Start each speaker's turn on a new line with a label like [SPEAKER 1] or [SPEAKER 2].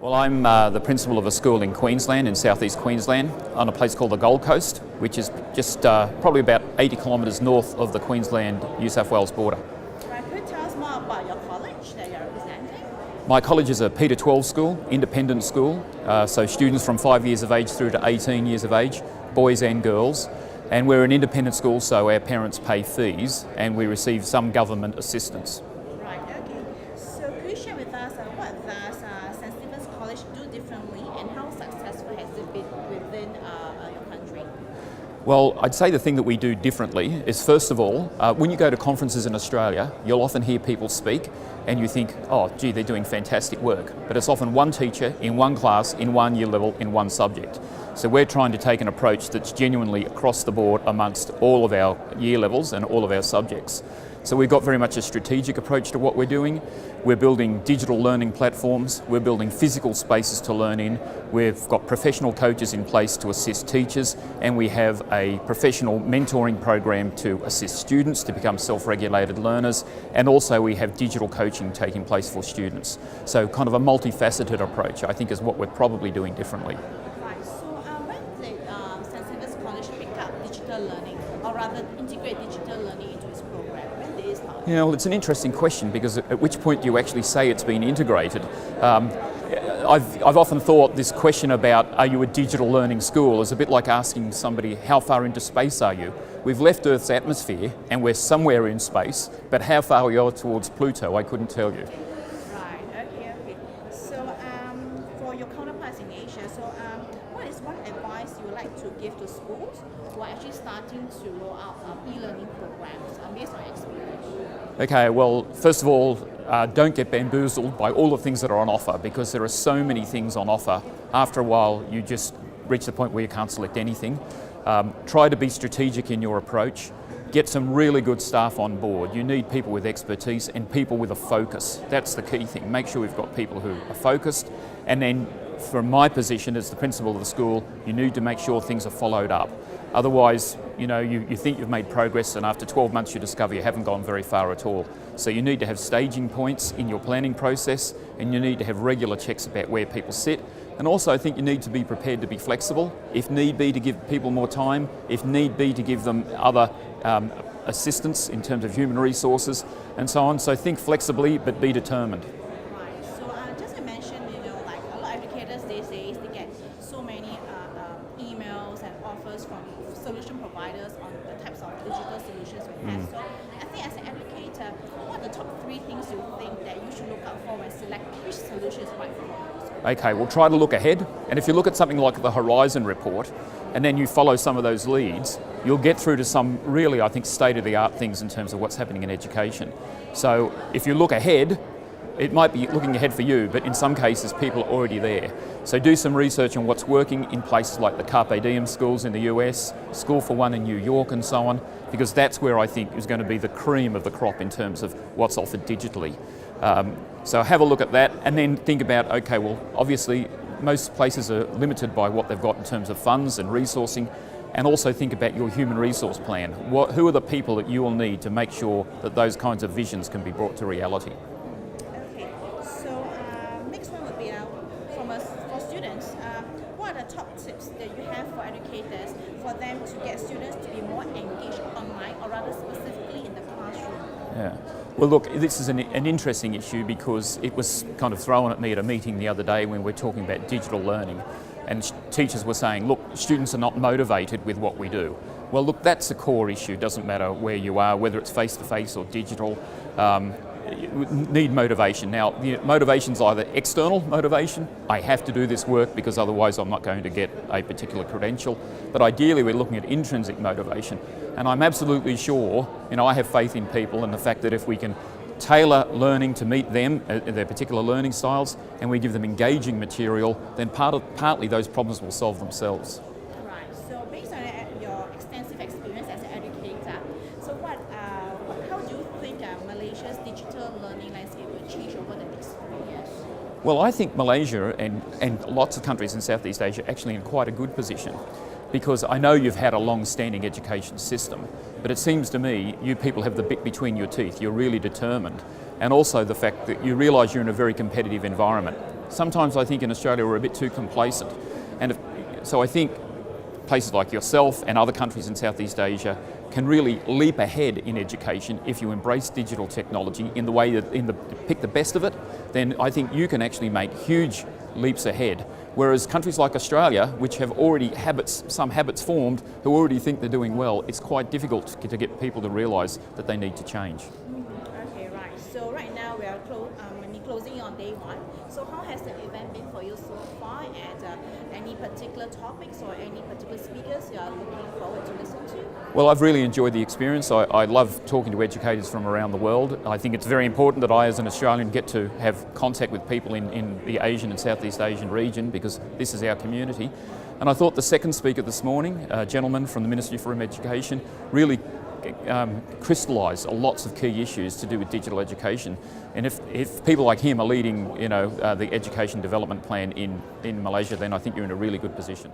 [SPEAKER 1] Well, I'm the principal of a school in Queensland, in southeast Queensland, on a place called the Gold Coast, which is just probably about 80 kilometres north of the Queensland-New South Wales border.
[SPEAKER 2] Right, could you tell us more about your college that you're representing?
[SPEAKER 1] My college is a P-12 school, independent school, so students from 5 years of age through to 18 years of age, boys and girls. And we're an independent school, so our parents pay fees and we receive some government assistance.
[SPEAKER 2] Right, okay. So could you share with us what does St. Stephen's College do differently and how successful has it been within your country?
[SPEAKER 1] Well, I'd say the thing that we do differently is, first of all, when you go to conferences in Australia, you'll often hear people speak and you think, oh, gee, they're doing fantastic work. But it's often one teacher in one class, in one year level, in one subject. So we're trying to take an approach that's genuinely across the board amongst all of our year levels and all of our subjects. So we've got very much a strategic approach to what we're doing. We're building digital learning platforms, we're building physical spaces to learn in, we've got professional coaches in place to assist teachers, and we have a professional mentoring program to assist students to become self-regulated learners, and also we have digital coaching taking place for students. So kind of a multifaceted approach, I think, is what we're probably doing differently.
[SPEAKER 2] Right, so when did St. Stephen's College pick up digital learning, or rather integrate digital learning into its program? When did it start?
[SPEAKER 1] Yeah, well, it's an interesting question, because at which point do you actually say it's been integrated? I've often thought this question about, are you a digital learning school, is a bit like asking somebody, how far into space are you? We've left Earth's atmosphere and we're somewhere in space, but how far we are towards Pluto, I couldn't tell you.
[SPEAKER 2] Right, okay. So for your counterparts in Asia, so what is one advice you would like to give to schools who are actually starting to roll out e-learning programs based on experience?
[SPEAKER 1] Okay, well, first of all, don't get bamboozled by all the things that are on offer, because there are so many things on offer. After a while, you just reach the point where you can't select anything. Try to be strategic in your approach. Get some really good staff on board. You need people with expertise and people with a focus. That's the key thing. Make sure we've got people who are focused. And then from my position as the principal of the school, you need to make sure things are followed up. Otherwise, you think you've made progress, and after 12 months you discover you haven't gone very far at all. So you need to have staging points in your planning process, and you need to have regular checks about where people sit. And also I think you need to be prepared to be flexible. If need be, to give people more time. If need be, to give them other assistance in terms of human resources and so on. So think flexibly, but be determined.
[SPEAKER 2] Right. So just to mention, like a lot of educators these days, they get so many emails and offers from solution providers on the types of digital solutions we have. So I think as an educator, what are the top 3 things you think that you should look out for when select which solution is right for you?
[SPEAKER 1] Okay, we'll try to look ahead, and if you look at something like the Horizon report and then you follow some of those leads, you'll get through to some really, I think, state-of-the-art things in terms of what's happening in education. So if you look ahead, it might be looking ahead for you, but in some cases people are already there. So do some research on what's working in places like the Carpe Diem schools in the US, School for One in New York and so on, because that's where I think is going to be the cream of the crop in terms of what's offered digitally. So have a look at that, and then think about, okay, well, obviously most places are limited by what they've got in terms of funds and resourcing, and also think about your human resource plan. Who are the people that you will need to make sure that those kinds of visions can be brought to reality?
[SPEAKER 2] Okay, so next one would be for students, what are the top tips that you have for educators for them to get students to be more engaged online, or rather specifically in the classroom?
[SPEAKER 1] Yeah. Well, look, this is an interesting issue, because it was kind of thrown at me at a meeting the other day when we were talking about digital learning, and teachers were saying, look, students are not motivated with what we do. Well, look, that's a core issue. It doesn't matter where you are, whether it's face-to-face or digital. You need motivation. Now, the motivation's either external motivation, I have to do this work because otherwise I'm not going to get a particular credential, but ideally we're looking at intrinsic motivation. And I'm absolutely sure, I have faith in people and the fact that if we can tailor learning to meet them, their particular learning styles, and we give them engaging material, then partly those problems will solve themselves.
[SPEAKER 2] Right, so based on your extensive experience as an educator, so how do you think Malaysia's digital learning landscape will change over the next 3 years?
[SPEAKER 1] Well, I think Malaysia and lots of countries in Southeast Asia are actually in quite a good position, because I know you've had a long-standing education system, but it seems to me you people have the bit between your teeth. You're really determined, and also the fact that you realise you're in a very competitive environment. sometimes I think in Australia we're a bit too complacent. And so I think places like yourself and other countries in Southeast Asia can really leap ahead in education if you embrace digital technology in the way that pick the best of it. Then I think you can actually make huge leaps ahead. Whereas countries like Australia, which have already some habits formed, who already think they're doing well, it's quite difficult to get people to realise that they need to change.
[SPEAKER 2] Okay, right. So right now we are closing on day one. So how has the event been for you so far? And any particular topics or any particular speakers you are looking forward to listen to?
[SPEAKER 1] Well, I've really enjoyed the experience. I love talking to educators from around the world. I think it's very important that I, as an Australian, get to have contact with people in the Asian and Southeast Asian region, because this is our community. And I thought the second speaker this morning, a gentleman from the Ministry for Education, really crystallised lots of key issues to do with digital education. And if people like him are leading, the education development plan in Malaysia, then I think you're in a really good position.